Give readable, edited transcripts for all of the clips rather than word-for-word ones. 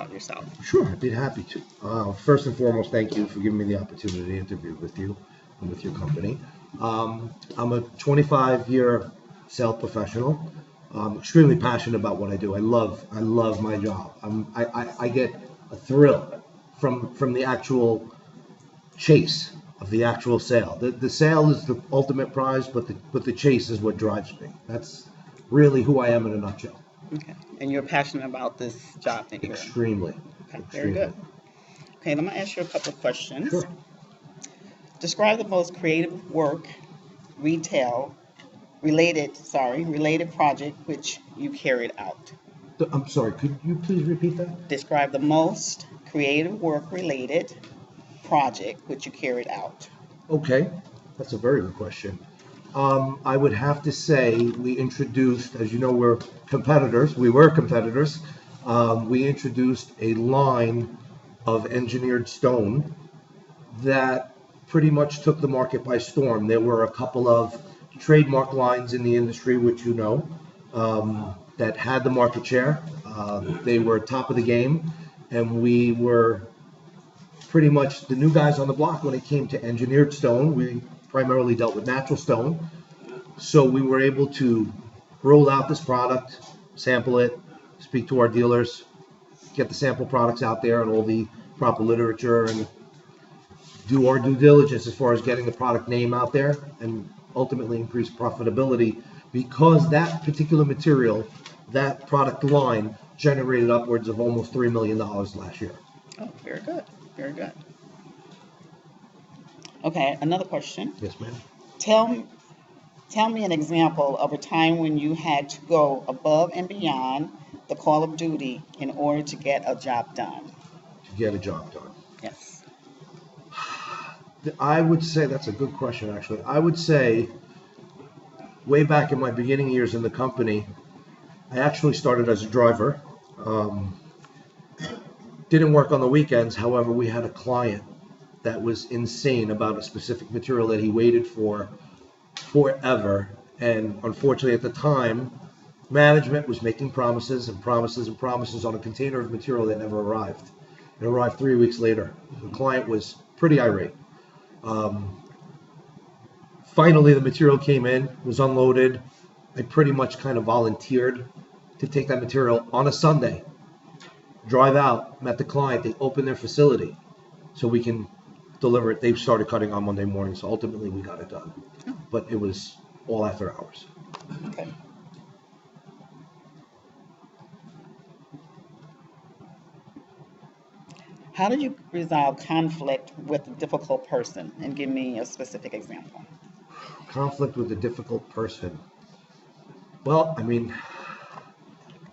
about yourself? Sure, I'd be happy to. First and foremost, thank you for giving me the opportunity to interview with you and with your company. I'm a 25-year sales professional. I'm extremely passionate about what I do. I love my job. I get a thrill from the actual chase of the actual sale. The sale is the ultimate prize, but the chase is what drives me. That's really who I am in a nutshell. Okay. And you're passionate about this job that you're in? Extremely. Okay, very good. Okay, I'm going to ask you a couple of questions. Sure. Describe the most creative work, related project which you carried out. I'm sorry, could you please repeat that? Describe the most creative work related project which you carried out. Okay, that's a very good question. I would have to say we introduced, as you know, we were competitors. We introduced a line of engineered stone that pretty much took the market by storm. There were a couple of trademark lines in the industry, which you know, that had the market share. They were top of the game, and we were pretty much the new guys on the block when it came to engineered stone. We primarily dealt with natural stone. So we were able to roll out this product, sample it, speak to our dealers, get the sample products out there and all the proper literature, and do our due diligence as far as getting the product name out there and ultimately increase profitability, because that particular material, that product line, generated upwards of almost $3 million last year. Oh, very good. Very good. Okay, another question. Yes, ma'am. Tell me an example of a time when you had to go above and beyond the call of duty in order to get a job done. To get a job done. Yes. I would say that's a good question, actually. I would say way back in my beginning years in the company, I actually started as a driver. Didn't work on the weekends. However, we had a client that was insane about a specific material that he waited for forever. And unfortunately, at the time, management was making promises and promises and promises on a container of material that never arrived. It arrived 3 weeks later. The client was pretty irate. Finally, the material came in, was unloaded. I pretty much kind of volunteered to take that material on a Sunday, drive out, met the client, they opened their facility so we can deliver it. They started cutting on Monday morning, so ultimately we got it done. But it was all after hours. Okay. How did you resolve conflict with a difficult person? And give me a specific example. Conflict with a difficult person. Well, I mean,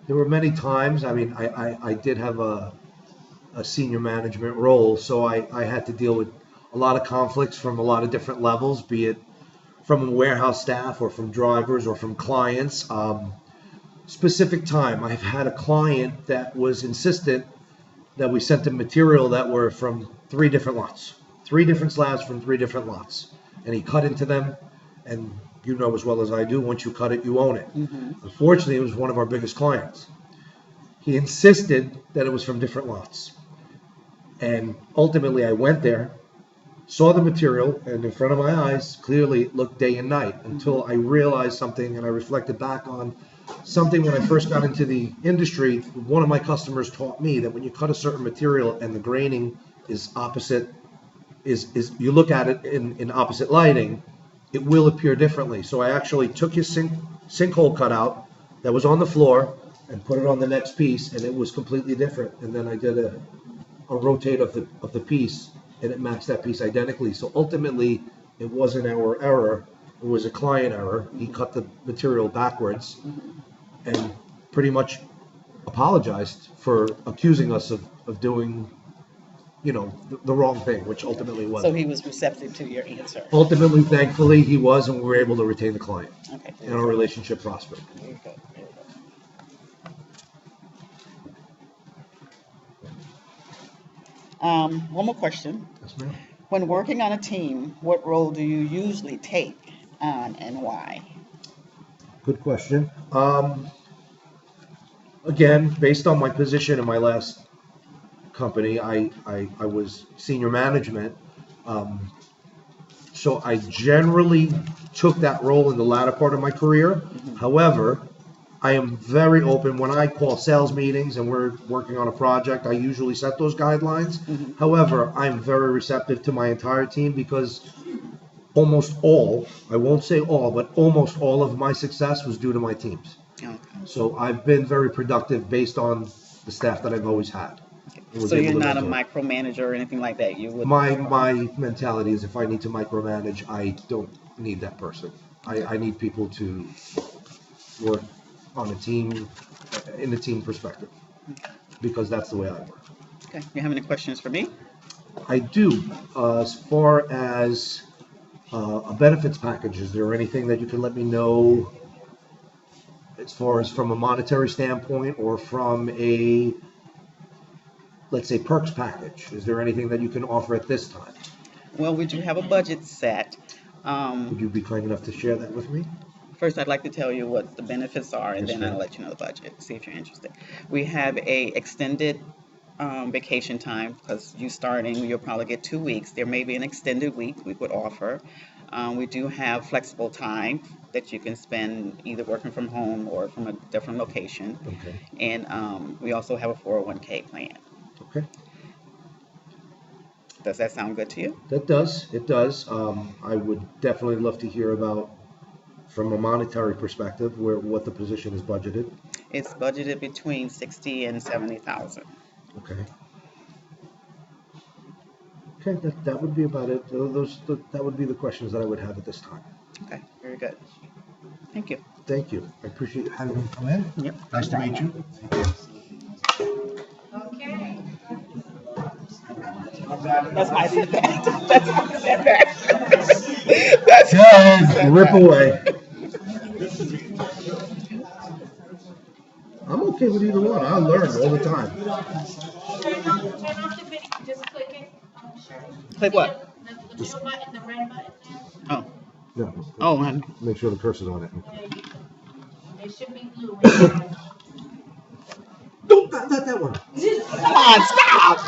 there were many times. I mean, I did have a senior management role, so I had to deal with a lot of conflicts from a lot of different levels, be it from warehouse staff or from drivers or from clients. Specific time, I've had a client that was insistent that we sent them material that were from 3 different lots, 3 different slabs from 3 different lots, and he cut into them. And you know as well as I do, once you cut it, you own it. Mm-hmm. Unfortunately, it was one of our biggest clients. He insisted that it was from different lots. And ultimately, I went there, saw the material, and in front of my eyes, clearly it looked day and night, until I realized something and I reflected back on something when I first got into the industry. One of my customers taught me that when you cut a certain material and the graining is opposite, is you look at it in opposite lighting, it will appear differently. So I actually took his sinkhole cutout that was on the floor and put it on the next piece, and it was completely different. And then I did a rotate of the piece, and it matched that piece identically. So ultimately, it wasn't our error; it was a client error. He cut the material backwards, and pretty much apologized for accusing us of doing, you know, the wrong thing, which ultimately was. So he was receptive to your answer. Ultimately, thankfully, he was, and we were able to retain the client. Okay. And our relationship prospered. Very good. Very good. One more question. Yes, ma'am. When working on a team, what role do you usually take on and why? Good question. Again, based on my position in my last company, I was senior management. Um, So I generally took that role in the latter part of my career. However, I am very open when I call sales meetings and we're working on a project. I usually set those guidelines. However, I'm very receptive to my entire team because almost all, I won't say all, but almost all of my success was due to my teams. Okay. So I've been very productive based on the staff that I've always had. and was So you're able to not a mentor. micromanager or anything like that? You would. My mentality is if I need to micromanage, I don't need that person. I need people to work on a team, in a team perspective, because that's the way I work. Okay. You have any questions for me? I do, as far as a benefits package, is there anything that you can let me know as far as from a monetary standpoint or from a, let's say, perks package? Is there anything that you can offer at this time? Well, we do have a budget set. Would you be kind enough to share that with me? First, I'd like to tell you what the benefits are, and Yes, then I'll ma'am. let you know the budget, see if you're interested. We have a extended vacation time, because you starting, you'll probably get 2 weeks. There may be an extended week we would offer. We do have flexible time that you can spend either working from home or from a different location. Okay, And we also have a 401k plan. okay. Does that sound good to you? That does, it does. I would definitely love to hear about, from a monetary perspective, what the position is budgeted. It's budgeted between 60 and 70,000. Okay. Okay, that would be about it. That would be the questions that I would have at this time. Okay, very good. Thank you. Thank you. I appreciate having me come in. Yep. Nice to meet you. Okay. That's my setback. That's my setback. That's Yes, rip away. I'm okay with either one. I learn all the time. Turn off the video, just click it. Click what? The blue button, the red button Oh, Yeah. oh, honey. Make sure the cursor's on it. there. It should be blue. Nope, not that one. Come on, stop.